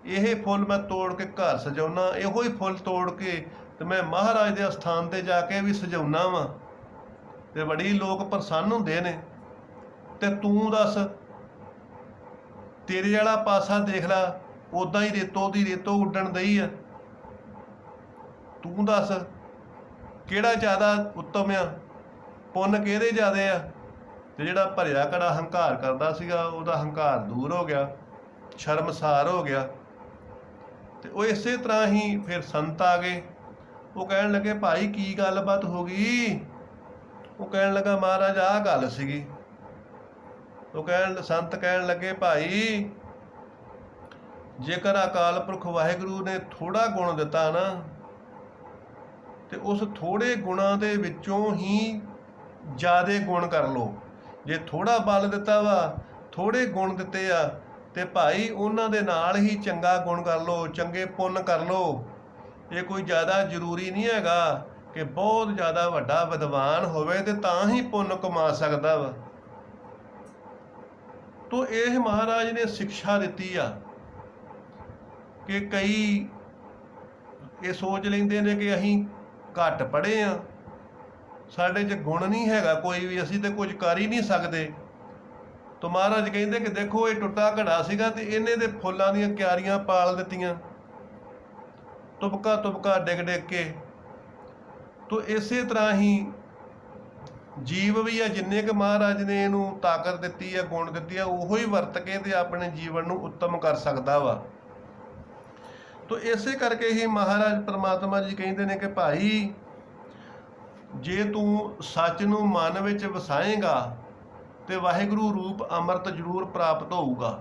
S1: ਇਹ ਫੁੱਲ ਮੈਂ ਤੋੜ ਕੇ ਘਰ ਸਜਾਉਣਾ, ਇਹੋ ਹੀ ਫੁੱਲ ਤੋੜ ਕੇ ਤੇ ਮੈਂ ਮਹਾਰਾਜ ਦੇ ਅਸਥਾਨ ਤੇ ਜਾ ਕੇ ਵੀ ਸਜਾਉਣਾ ਵਾ, ਤੇ ਬੜੀ ਲੋਕ ਪ੍ਰਸੰਨ ਹੁੰਦੇ ਨੇ। ਤੇ ਤੂੰ ਦੱਸ, ਤੇਰੇ ਵਾਲਾ ਪਾਸਾ ਦੇਖ ਲੈ, ਉਦਾਂ ਹੀ ਰੇਤੋਂ ਦੀ ਰੇਤੋਂ ਉੱਡਣ ਦਈ ਆ। ਤੂੰ ਦੱਸ ਕਿਹੜਾ ਜ਼ਿਆਦਾ ਉੱਤਮ ਆ, ਪੁੰਨ ਕਿਹਦੇ ਜ਼ਿਆਦੇ ਆ? ਤੇ ਜਿਹੜਾ ਭਰਿਆ ਘੜਾ ਹੰਕਾਰ ਕਰਦਾ ਸੀਗਾ ਉਹਦਾ ਹੰਕਾਰ ਦੂਰ ਹੋ ਗਿਆ, ਸ਼ਰਮਸਾਰ ਹੋ ਗਿਆ। ਤੇ ਉਹ ਇਸੇ ਤਰ੍ਹਾਂ ਹੀ ਫਿਰ ਸੰਤ ਆ ਗਏ। ਉਹ ਕਹਿਣ ਲੱਗੇ ਭਾਈ ਕੀ ਗੱਲਬਾਤ ਹੋ ਗਈ? ਉਹ ਕਹਿਣ ਲੱਗਾ ਮਹਾਰਾਜ ਆਹ ਗੱਲ ਸੀਗੀ। ਉਹ ਸੰਤ ਕਹਿਣ ਲੱਗੇ ਭਾਈ ਜੇਕਰ ਅਕਾਲ ਪੁਰਖ ਵਾਹਿਗੁਰੂ ਨੇ ਥੋੜਾ ਗੁਣ ਦਿੱਤਾ ਨਾ, ਤੇ ਉਸ ਥੋੜੇ ਗੁਣਾਂ ਦੇ ਵਿੱਚੋਂ ਹੀ ਜ਼ਿਆਦੇ ਗੁਣ ਕਰ ਲਓ। ਜੇ ਥੋੜਾ ਬਲ ਦਿੱਤਾ ਵਾ, ਥੋੜੇ ਗੁਣ ਦਿੱਤੇ ਆ, ਤੇ ਭਾਈ ਉਹਨਾਂ ਦੇ ਨਾਲ ਹੀ ਚੰਗਾ ਗੁਣ ਕਰ ਲਓ, ਚੰਗੇ ਪੁੰਨ ਕਰ ਲਓ। ਇਹ ਕੋਈ ਜ਼ਿਆਦਾ ਜ਼ਰੂਰੀ ਨਹੀਂ ਹੈਗਾ ਕਿ ਬਹੁਤ ਜ਼ਿਆਦਾ ਵੱਡਾ ਵਿਦਵਾਨ ਹੋਵੇ ਤੇ ਤਾਂ ਹੀ ਪੁੰਨ ਕਮਾ ਸਕਦਾ ਵਾ। ਤੋ ਇਹ ਮਹਾਰਾਜ ਨੇ ਸਿੱਖਿਆ ਦਿੱਤੀ ਆ ਕਿ ਕਈ ਇਹ ਸੋਚ ਲੈਂਦੇ ਨੇ ਕਿ ਅਸੀਂ ਘੱਟ ਪੜ੍ਹੇ ਆ, ਸਾਡੇ 'ਚ ਗੁਣ ਨਹੀਂ ਹੈਗਾ ਕੋਈ ਵੀ, ਅਸੀਂ ਤੇ ਕੁਝ ਕਰ ਹੀ ਨਹੀਂ ਸਕਦੇ। ਤਾਂ ਮਹਾਰਾਜ ਕਹਿੰਦੇ ਕਿ ਦੇਖੋ ਇਹ ਟੁੱਟਾ ਘੜਾ ਸੀਗਾ ਤੇ ਇਹਨੇ ਦੇ ਫੁੱਲਾਂ ਦੀਆਂ ਕਿਆਰੀਆਂ ਪਾਲ ਦਿੱਤੀਆਂ, ਤੁਬਕਾ ਤੁਬਕਾ ਡਿੱਗ ਡਿੱਗ ਕੇ। ਤੋ ਇਸੇ ਤਰ੍ਹਾਂ ਹੀ ਜੀਵ ਵੀ ਆ, ਜਿੰਨੇ ਕੁ ਮਹਾਰਾਜ ਨੇ ਇਹਨੂੰ ਤਾਕਤ ਦਿੱਤੀ ਆ, ਗੁਣ ਦਿੱਤੀ ਆ, ਉਹੋ ਹੀ ਵਰਤ ਕੇ ਤੇ ਆਪਣੇ ਜੀਵਨ ਨੂੰ ਉੱਤਮ ਕਰ ਸਕਦਾ ਵਾ। ਤੋ ਇਸੇ ਕਰਕੇ ਹੀ ਮਹਾਰਾਜ ਪਰਮਾਤਮਾ ਜੀ ਕਹਿੰਦੇ ਨੇ ਕਿ ਭਾਈ ਜੇ ਤੂੰ ਸੱਚ ਨੂੰ ਮਨ ਵਿੱਚ ਵਸਾਏਗਾ ਤੇ ਵਾਹਿਗੁਰੂ ਰੂਪ ਅੰਮ੍ਰਿਤ ਜ਼ਰੂਰ ਪ੍ਰਾਪਤ ਹੋਊਗਾ।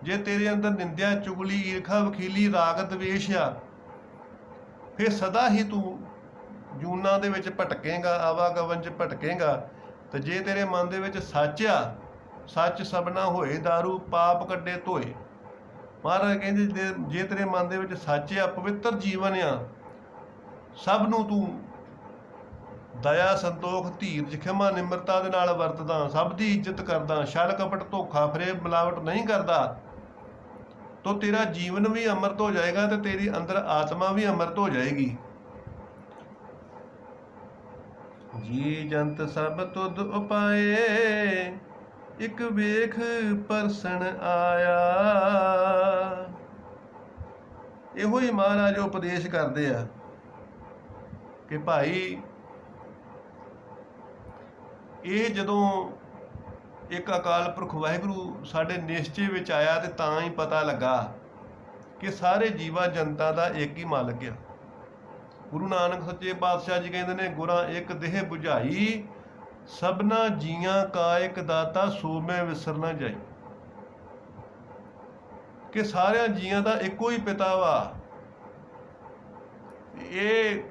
S1: ਜੇ ਤੇਰੇ ਅੰਦਰ ਨਿੰਦਿਆ, ਚੁਗਲੀ, ਈਰਖਾ, ਵਖੀਲੀ, ਰਾਗ, ਦਵੇਸ਼ ਆ, ਫਿਰ ਸਦਾ ਹੀ ਤੂੰ ਜੂਨਾਂ ਦੇ ਵਿੱਚ ਭਟਕੇਗਾ, ਆਵਾਗਮਨ 'ਚ ਭਟਕੇਗਾ। ਤੇ ਜੇ ਤੇਰੇ ਮਨ ਦੇ ਵਿੱਚ ਸੱਚ ਆ, ਸੱਚ ਸਭਨਾ ਹੋਏ ਦਾਰੂ, ਪਾਪ ਕੱਢੇ ਧੋਏ। ਮਹਾਰਾਜ ਕਹਿੰਦੇ ਜੇ ਤੇਰੇ ਮਨ ਦੇ ਵਿੱਚ ਸੱਚ ਆ, ਪਵਿੱਤਰ ਜੀਵਨ ਆ, ਸਭ ਨੂੰ ਤੂੰ ਦਇਆ, ਸੰਤੋਖ, ਧੀਰਜ, ਖਿਮਾ, ਨਿਮਰਤਾ ਦੇ ਨਾਲ ਵਰਤਦਾ, ਸਭ ਦੀ ਇੱਜ਼ਤ ਕਰਦਾ, ਛਲ ਕਪਟ, ਧੋਖਾ, ਫਰੇਬ, ਮਿਲਾਵਟ ਨਹੀਂ ਕਰਦਾ, ਤਾਂ ਤੇਰਾ ਜੀਵਨ ਵੀ ਅੰਮ੍ਰਿਤ ਹੋ ਜਾਏਗਾ ਤੇ ਤੇਰੀ ਅੰਦਰ ਆਤਮਾ ਵੀ ਅੰਮ੍ਰਿਤ ਹੋ ਜਾਏਗੀ। ਜੀ ਜੰਤ ਸਭ ਤੁਧ ਉਪਾਏ, ਇੱਕ ਵੇਖ ਪਰਸਨ ਆਇਆ। ਇਹੋ ਹੀ ਮਹਾਰਾਜ ਉਪਦੇਸ਼ ਕਰਦੇ ਆ ਕਿ ਭਾਈ ਇਹ ਜਦੋਂ ਇੱਕ ਅਕਾਲ ਪੁਰਖ ਵਾਹਿਗੁਰੂ ਸਾਡੇ ਨਿਸ਼ਚੇ ਵਿੱਚ ਆਇਆ ਤੇ ਤਾਂ ਹੀ ਪਤਾ ਲੱਗਾ ਕਿ ਸਾਰੇ ਜੀਵਾਂ ਜਨਤਾ ਦਾ ਇੱਕ ਹੀ ਮਾਲਕ ਆ। ਗੁਰੂ ਨਾਨਕ ਸੱਚੇ ਪਾਤਸ਼ਾਹ ਜੀ ਕਹਿੰਦੇ ਨੇ ਗੁਰਾਂ ਇੱਕ ਦੇਹ 부ਝਾਈ, ਸਭਨਾ ਜੀਆਂ ਕਾ ਇੱਕ ਦਾਤਾ, ਸੋ ਮੈਂ ਵਿਸਰ ਨਾ ਜਾਈ। ਕਿ ਸਾਰਿਆਂ ਜੀਆਂ ਦਾ ਇੱਕੋ ਹੀ ਪਿਤਾ ਵਾ। ਇਹ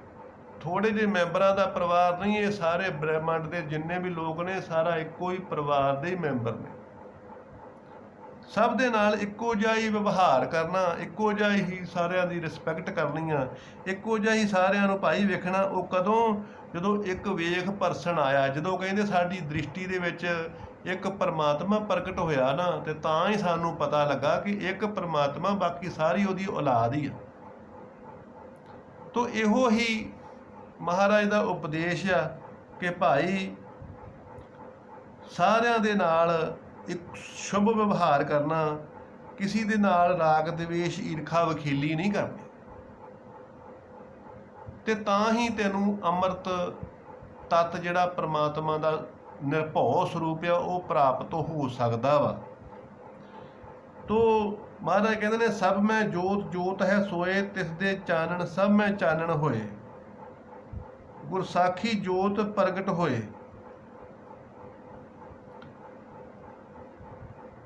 S1: ਥੋੜੇ ਜਿਹੇ ਮੈਂਬਰਾਂ ਦਾ ਪਰਿਵਾਰ ਨਹੀਂ, ਇਹ ਸਾਰੇ ਬ੍ਰਹਿਮੰਡ ਦੇ ਜਿੰਨੇ ਵੀ ਲੋਕ ਨੇ ਸਾਰਾ ਇੱਕੋ ਹੀ ਪਰਿਵਾਰ ਦੇ ਹੀ ਮੈਂਬਰ ਨੇ। ਸਭ ਦੇ ਨਾਲ ਇੱਕੋ ਜਿਹਾ ਹੀ ਵਿਵਹਾਰ ਕਰਨਾ, ਇੱਕੋ ਜਿਹਾ ਹੀ ਸਾਰਿਆਂ ਦੀ ਰਿਸਪੈਕਟ ਕਰਨੀ ਆ, ਇੱਕੋ ਜਿਹਾ ਹੀ ਸਾਰਿਆਂ ਨੂੰ ਭਾਈ ਵੇਖਣਾ। ਉਹ ਕਦੋਂ? ਜਦੋਂ ਇੱਕ ਵੇਖ ਪਰਸਨ ਆਇਆ, ਜਦੋਂ ਕਹਿੰਦੇ ਸਾਡੀ ਦ੍ਰਿਸ਼ਟੀ ਦੇ ਵਿੱਚ ਇੱਕ ਪਰਮਾਤਮਾ ਪ੍ਰਗਟ ਹੋਇਆ ਨਾ, ਤੇ ਤਾਂ ਹੀ ਸਾਨੂੰ ਪਤਾ ਲੱਗਾ ਕਿ ਇੱਕ ਪਰਮਾਤਮਾ, ਬਾਕੀ ਸਾਰੀ ਉਹਦੀ ਔਲਾਦ ਹੀ ਆ। ਤੋ ਇਹੋ ਹੀ ਮਹਾਰਾਜ ਦਾ ਉਪਦੇਸ਼ ਆ ਕਿ ਭਾਈ ਸਾਰਿਆਂ ਦੇ ਨਾਲ ਇੱਕ ਸ਼ੁਭ ਵਿਵਹਾਰ ਕਰਨਾ, ਕਿਸੇ ਦੇ ਨਾਲ ਰਾਗ ਦਵੇਸ਼ ਈਰਖਾ ਵਖੀਲੀ ਨਹੀਂ ਕਰਨੀ, ਤੇ ਤਾਂ ਹੀ ਤੈਨੂੰ ਅੰਮ੍ਰਿਤ ਤੱਤ ਜਿਹੜਾ ਪ੍ਰਮਾਤਮਾ ਦਾ ਨਿਰਭਉ ਸਰੂਪ ਆ ਉਹ ਪ੍ਰਾਪਤ ਹੋ ਸਕਦਾ ਵਾ। ਤੋ ਮਹਾਰਾਜ ਕਹਿੰਦੇ ਨੇ ਸਭ ਮੈਂ ਜੋਤ ਜੋਤ ਹੈ ਸੋਏ, ਤਿਸ ਦੇ ਚਾਨਣ ਸਭ ਮੈਂ ਚਾਨਣ ਹੋਏ, ਗੁਰਸਾਖੀ ਜੋਤ ਪ੍ਰਗਟ ਹੋਏ।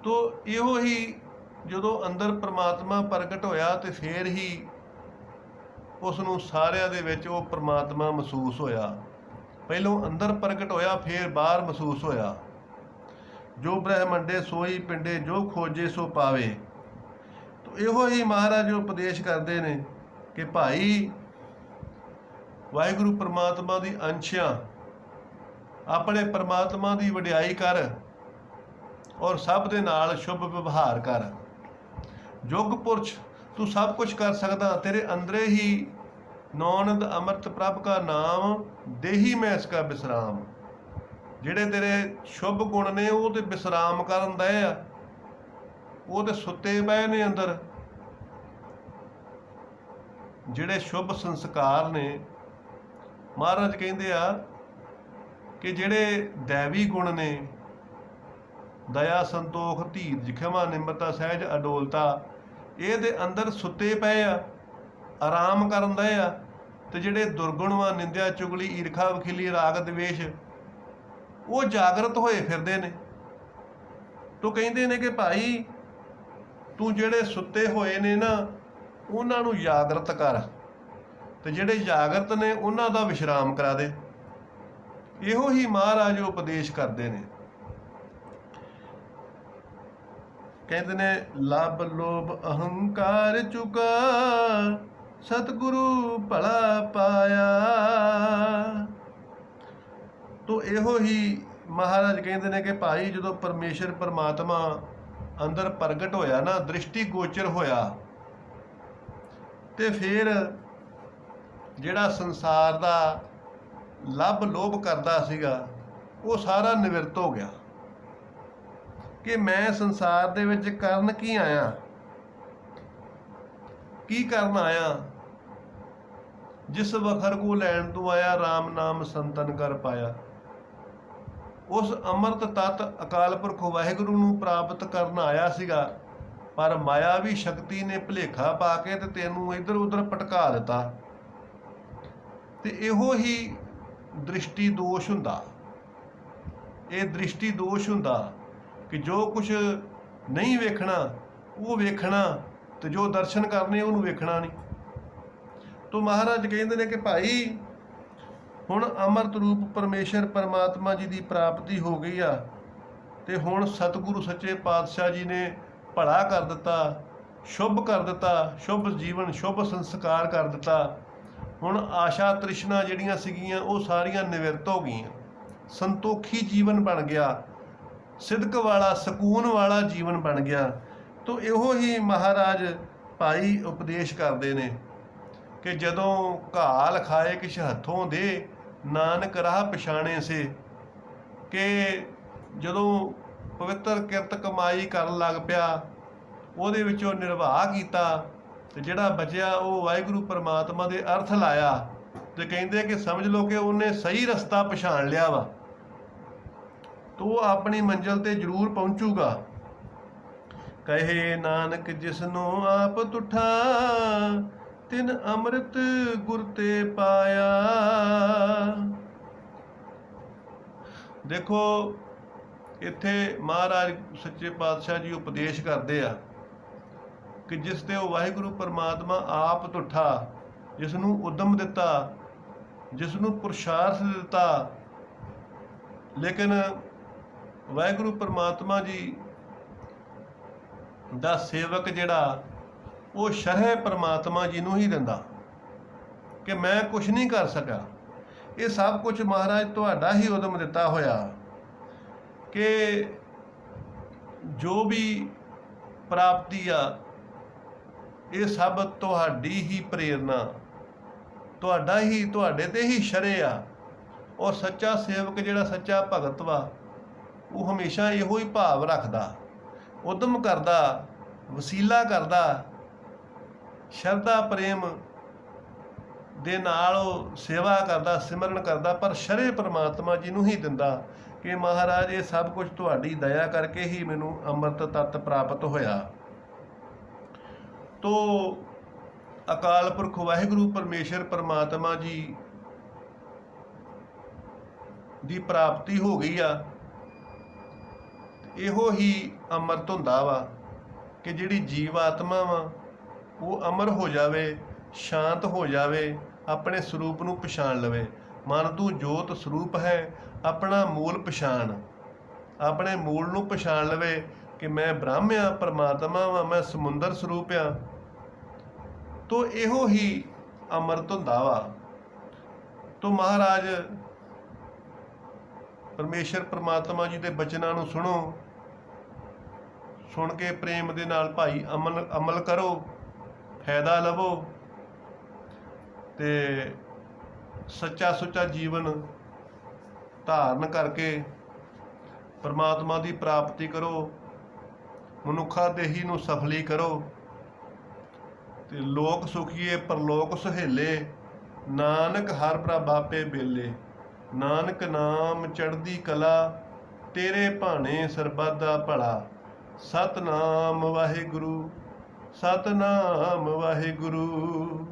S1: ਤੋ ਇਹੋ ਹੀ ਜਦੋਂ ਅੰਦਰ ਪ੍ਰਮਾਤਮਾ ਪ੍ਰਗਟ ਹੋਇਆ ਤੇ ਫੇਰ ਹੀ ਉਸ ਨੂੰ ਸਾਰਿਆਂ ਦੇ ਵਿੱਚ ਉਹ ਪ੍ਰਮਾਤਮਾ ਮਹਿਸੂਸ ਹੋਇਆ। ਪਹਿਲੋਂ ਅੰਦਰ ਪ੍ਰਗਟ ਹੋਇਆ, ਫੇਰ ਬਾਹਰ ਮਹਿਸੂਸ ਹੋਇਆ। ਜੋ ਬ੍ਰਹਮੰਡੇ ਸੋਈ ਪਿੰਡੇ, ਜੋ ਖੋਜੇ ਸੋ ਪਾਵੇ। ਤੋ ਇਹੋ ਹੀ ਮਹਾਰਾਜ ਉਪਦੇਸ਼ ਕਰਦੇ ਨੇ ਕਿ ਭਾਈ ਵਾਹਿਗੁਰੂ ਪ੍ਰਮਾਤਮਾ ਦੀ ਅੰਸ਼ਾਂ, ਆਪਣੇ ਪ੍ਰਮਾਤਮਾ ਦੀ ਵਡਿਆਈ ਕਰ ਔਰ ਸਭ ਦੇ ਨਾਲ ਸ਼ੁਭ ਵਿਵਹਾਰ ਕਰ। ਯੁਗ ਪੁਰਸ਼ ਤੂੰ ਸਭ ਕੁਝ ਕਰ ਸਕਦਾ, ਤੇਰੇ ਅੰਦਰੇ ਹੀ ਨੌਨੰਦ ਅੰਮ੍ਰਿਤ ਪ੍ਰਭ ਕਾ ਨਾਮ, ਦੇਹੀ ਮੈਂ ਇਸ ਕਾ ਵਿਸਰਾਮ। ਜਿਹੜੇ ਤੇਰੇ ਸ਼ੁਭ ਗੁਣ ਨੇ ਉਹ ਤੇ ਵਿਸਰਾਮ ਕਰਨ ਦਏ ਆ, ਉਹ ਤੇ ਸੁੱਤੇ ਪਏ ਨੇ ਅੰਦਰ। ਜਿਹੜੇ ਸ਼ੁਭ ਸੰਸਕਾਰ ਨੇ ਮਹਾਰਾਜ ਕਹਿੰਦੇ ਆ ਕਿ ਜਿਹੜੇ ਦੈਵੀ ਗੁਣ ਨੇ, ਦਇਆ ਸੰਤੋਖ ਧੀਰਜ ਖਿਮਾ ਨਿਮਰਤਾ ਸਹਿਜ ਅਡੋਲਤਾ, ਇਹ ਦੇ ਅੰਦਰ ਸੁੱਤੇ ਪਏ ਆ, ਆਰਾਮ ਕਰਨ ਦਏ ਆ। ਤੇ ਜਿਹੜੇ ਦੁਰਗੁਣ ਵਾ, ਨਿੰਦਿਆ ਚੁਗਲੀ ਈਰਖਾ ਵਖੀਲੀ ਰਾਗ ਦਵੇਸ਼, ਉਹ ਜਾਗਰਤ ਹੋਏ ਫਿਰਦੇ ਨੇ। ਤੋ ਕਹਿੰਦੇ ਨੇ ਕਿ ਭਾਈ ਤੂੰ ਜਿਹੜੇ ਸੁੱਤੇ ਹੋਏ ਨੇ ਨਾ ਉਹਨਾਂ ਨੂੰ ਜਾਗਰਤ ਕਰ, ਤੇ ਜਿਹੜੇ ਜਾਗਰਤ ਨੇ ਉਹਨਾਂ ਦਾ ਵਿਸ਼ਰਾਮ ਕਰਾ ਦੇ। ਇਹੋ ਹੀ ਮਹਾਰਾਜ ਉਪਦੇਸ਼ ਕਰਦੇ ਨੇ। ਕਹਿੰਦੇ ਨੇ ਲੱਭ ਲੋਭ ਅਹੰਕਾਰ ਚੁਕਾ, ਸਤਿਗੁਰੂ ਭਲਾ ਪਾਇਆ। ਤੋ ਇਹੋ ਹੀ ਮਹਾਰਾਜ ਕਹਿੰਦੇ ਨੇ ਕਿ ਭਾਈ ਜਦੋਂ ਪਰਮੇਸ਼ਰ ਪਰਮਾਤਮਾ ਅੰਦਰ ਪ੍ਰਗਟ ਹੋਇਆ ਨਾ, ਦ੍ਰਿਸ਼ਟੀ ਗੋਚਰ ਹੋਇਆ, ਤੇ ਫਿਰ ਜਿਹੜਾ ਸੰਸਾਰ ਦਾ ਲੱਭ ਲੋਭ ਕਰਦਾ ਸੀਗਾ ਉਹ ਸਾਰਾ ਨਿਵਰਤ ਹੋ ਗਿਆ ਕਿ ਮੈਂ ਸੰਸਾਰ ਦੇ ਵਿੱਚ ਕਰਨ ਕੀ ਆਇਆ, ਕੀ ਕਰਨ ਆਇਆ। ਜਿਸ ਵਖਰ ਕੋ ਲੈਣ ਤੂੰ ਆਇਆ, RAM ਨਾਮ ਸੰਤਨ ਕਰ ਪਾਇਆ। ਉਸ ਅੰਮ੍ਰਿਤ ਤੱਤ ਅਕਾਲ ਪੁਰਖ ਵਾਹਿਗੁਰੂ ਨੂੰ ਪ੍ਰਾਪਤ ਕਰਨ ਆਇਆ ਸੀਗਾ, ਪਰ ਮਾਇਆਵੀ ਸ਼ਕਤੀ ਨੇ ਭੁਲੇਖਾ ਪਾ ਕੇ ਤੇ ਤੈਨੂੰ ਇੱਧਰ ਉੱਧਰ ਭਟਕਾ ਦਿੱਤਾ। ਤੇ ਇਹੋ ਹੀ ਦ੍ਰਿਸ਼ਟੀ ਦੋਸ਼ ਹੁੰਦਾ, ਇਹ ਦ੍ਰਿਸ਼ਟੀ ਦੋਸ਼ ਹੁੰਦਾ ਕਿ ਜੋ ਕੁਝ ਨਹੀਂ ਵੇਖਣਾ ਉਹ ਵੇਖਣਾ, ਤੇ ਜੋ ਦਰਸ਼ਨ ਕਰਨੇ ਉਹਨੂੰ ਵੇਖਣਾ ਨਹੀਂ। ਤੋ ਮਹਾਰਾਜ ਕਹਿੰਦੇ ਨੇ ਕਿ ਭਾਈ ਹੁਣ ਅੰਮ੍ਰਿਤ ਰੂਪ ਪਰਮੇਸ਼ਰ ਪਰਮਾਤਮਾ ਜੀ ਦੀ ਪ੍ਰਾਪਤੀ ਹੋ ਗਈ ਆ, ਤੇ ਹੁਣ ਸਤਿਗੁਰੂ ਸੱਚੇ ਪਾਤਸ਼ਾਹ ਜੀ ਨੇ ਭਲਾ ਕਰ ਦਿੱਤਾ, ਸ਼ੁਭ ਕਰ ਦਿੱਤਾ, ਸ਼ੁਭ ਜੀਵਨ ਸ਼ੁਭ ਸੰਸਕਾਰ ਕਰ ਦਿੱਤਾ। ਹੁਣ ਆਸ਼ਾ ਤ੍ਰਿਸ਼ਨਾ ਜਿਹੜੀਆਂ ਸੀਗੀਆਂ ਉਹ ਸਾਰੀਆਂ ਨਿਵਰਤ ਹੋ ਗਈਆਂ, ਸੰਤੋਖੀ ਜੀਵਨ ਬਣ ਗਿਆ, ਸਿਦਕ ਵਾਲਾ ਸਕੂਨ ਵਾਲਾ ਜੀਵਨ ਬਣ ਗਿਆ। ਤੋ ਇਹੋ ਹੀ ਮਹਾਰਾਜ ਭਾਈ ਉਪਦੇਸ਼ ਕਰਦੇ ਨੇ ਕਿ ਜਦੋਂ ਘਾਲ ਖਾਏ ਕਿਛ ਹੱਥੋਂ ਦੇ, ਨਾਨਕ ਰਾਹ ਪਛਾਣੇ ਸੇ। ਕਿ ਜਦੋਂ ਪਵਿੱਤਰ ਕਿਰਤ ਕਮਾਈ ਕਰਨ ਲੱਗ ਪਿਆ, ਉਹਦੇ ਵਿੱਚੋਂ ਨਿਰਵਾਹ ਕੀਤਾ, ਤੇ ਜਿਹੜਾ ਬਚਿਆ ਉਹ ਵਾਹਿਗੁਰੂ ਪਰਮਾਤਮਾ ਦੇ ਅਰਥ ਲਾਇਆ, ਤੇ ਕਹਿੰਦੇ ਕਿ ਸਮਝ ਲਓ ਕਿ ਉਹਨੇ ਸਹੀ ਰਸਤਾ ਪਛਾਣ ਲਿਆ ਵਾ, ਤੋ ਉਹ ਆਪਣੀ ਮੰਜ਼ਿਲ ਤੇ ਜ਼ਰੂਰ ਪਹੁੰਚੂਗਾ। ਕਹੇ ਨਾਨਕ ਜਿਸਨੂੰ ਆਪ ਤੁਠਾ, ਤਿਨ ਅੰਮ੍ਰਿਤ ਗੁਰ ਤੇ ਪਾਇਆ। ਦੇਖੋ ਇੱਥੇ ਮਹਾਰਾਜ ਸੱਚੇ ਪਾਤਸ਼ਾਹ ਜੀ ਉਪਦੇਸ਼ ਕਰਦੇ ਆ ਕਿ ਜਿਸ ਤੇ ਉਹ ਵਾਹਿਗੁਰੂ ਪਰਮਾਤਮਾ ਆਪ ਤੁਠਾ, ਜਿਸ ਨੂੰ ਉਦਮ ਦਿੱਤਾ, ਜਿਸ ਨੂੰ ਪੁਰਸ਼ਾਰਥ ਦਿੱਤਾ, ਲੇਕਿਨ ਵਾਹਿਗੁਰੂ ਪਰਮਾਤਮਾ ਜੀ ਦਾ ਸੇਵਕ ਜਿਹੜਾ ਉਹ ਸ਼ਰਹਿ ਪਰਮਾਤਮਾ ਜੀ ਨੂੰ ਹੀ ਦਿੰਦਾ ਕਿ ਮੈਂ ਕੁਛ ਨਹੀਂ ਕਰ ਸਕਿਆ, ਇਹ ਸਭ ਕੁਝ ਮਹਾਰਾਜ ਤੁਹਾਡਾ ਹੀ ਉਦਮ ਦਿੱਤਾ ਹੋਇਆ, ਕਿ ਜੋ ਵੀ ਪ੍ਰਾਪਤੀ ਆ ਇਹ ਸਭ ਤੁਹਾਡੀ ਹੀ ਪ੍ਰੇਰਨਾ, ਤੁਹਾਡਾ ਹੀ ਤੁਹਾਡੇ ਤੇ ਹੀ ਸ਼ਰੇ ਆ। ਔਰ ਸੱਚਾ ਸੇਵਕ ਜਿਹੜਾ ਸੱਚਾ ਭਗਤ ਵਾ, ਉਹ ਹਮੇਸ਼ਾ ਇਹੋ ਹੀ ਭਾਵ ਰੱਖਦਾ, ਉਦਮ ਕਰਦਾ, ਵਸੀਲਾ ਕਰਦਾ, ਸ਼ਰਧਾ ਪ੍ਰੇਮ ਦੇ ਨਾਲ ਉਹ ਸੇਵਾ ਕਰਦਾ, ਸਿਮਰਨ ਕਰਦਾ, ਪਰ ਸ਼ਰੇ ਪ੍ਰਮਾਤਮਾ ਜੀ ਨੂੰ ਹੀ ਦਿੰਦਾ ਕਿ ਮਹਾਰਾਜ ਇਹ ਸਭ ਕੁਝ ਤੁਹਾਡੀ ਦਇਆ ਕਰਕੇ ਹੀ ਮੈਨੂੰ ਅੰਮ੍ਰਿਤ ਤੱਤ ਪ੍ਰਾਪਤ ਹੋਇਆ। ਤੋ ਅਕਾਲ ਪੁਰਖ ਵਾਹਿਗੁਰੂ ਪਰਮੇਸ਼ਰ ਪਰਮਾਤਮਾ ਜੀ ਦੀ ਪ੍ਰਾਪਤੀ ਹੋ ਗਈ ਆ। ਇਹੋ ਹੀ ਅੰਮ੍ਰਿਤ ਹੁੰਦਾ ਵਾ ਕਿ ਜਿਹੜੀ ਜੀਵ ਆਤਮਾ ਵਾ ਉਹ ਅਮਰ ਹੋ ਜਾਵੇ, ਸ਼ਾਂਤ ਹੋ ਜਾਵੇ, ਆਪਣੇ ਸਰੂਪ ਨੂੰ ਪਛਾਣ ਲਵੇ। ਮਨ ਤੂੰ ਜੋਤ ਸਰੂਪ ਹੈ, ਆਪਣਾ ਮੂਲ ਪਛਾਣ, ਆਪਣੇ ਮੂਲ ਨੂੰ ਪਛਾਣ ਲਵੇ ਕਿ ਮੈਂ ਬ੍ਰਹਮ ਆ, ਪਰਮਾਤਮਾ ਵਾਂ, ਮੈਂ ਸਮੁੰਦਰ ਸਰੂਪ ਆ। ਤੋ ਇਹੋ ਹੀ ਅੰਮ੍ਰਿਤ ਹੁੰਦਾ ਵਾ। ਤੋ ਮਹਾਰਾਜ ਪਰਮੇਸ਼ਰ ਪਰਮਾਤਮਾ ਜੀ ਦੇ ਬਚਨਾਂ ਨੂੰ ਸੁਣੋ, ਸੁਣ ਕੇ ਪ੍ਰੇਮ ਦੇ ਨਾਲ ਭਾਈ ਅਮਲ ਕਰੋ, ਫਾਇਦਾ ਲਵੋ ਤੇ ਸੱਚਾ ਸੁੱਚਾ ਜੀਵਨ ਧਾਰਨ ਕਰਕੇ ਪਰਮਾਤਮਾ ਦੀ ਪ੍ਰਾਪਤੀ ਕਰੋ, ਮਨੁੱਖਾ ਦੇਹੀ ਨੂੰ ਸਫਲੀ ਕਰੋ ਤੇ ਲੋਕ ਸੁਖੀਏ ਪਰਲੋਕ ਸੁਹੇਲੇ, ਨਾਨਕ ਹਰ ਪ੍ਰਭ ਆਪੇ ਬੇਲੇ। ਨਾਨਕ ਨਾਮ ਚੜ੍ਹਦੀ ਕਲਾ, ਤੇਰੇ ਭਾਣੇ ਸਰਬੱਤ ਦਾ ਭਲਾ। ਸਤਨਾਮ ਵਾਹਿਗੁਰੂ, ਸਤਨਾਮ ਵਾਹਿਗੁਰੂ।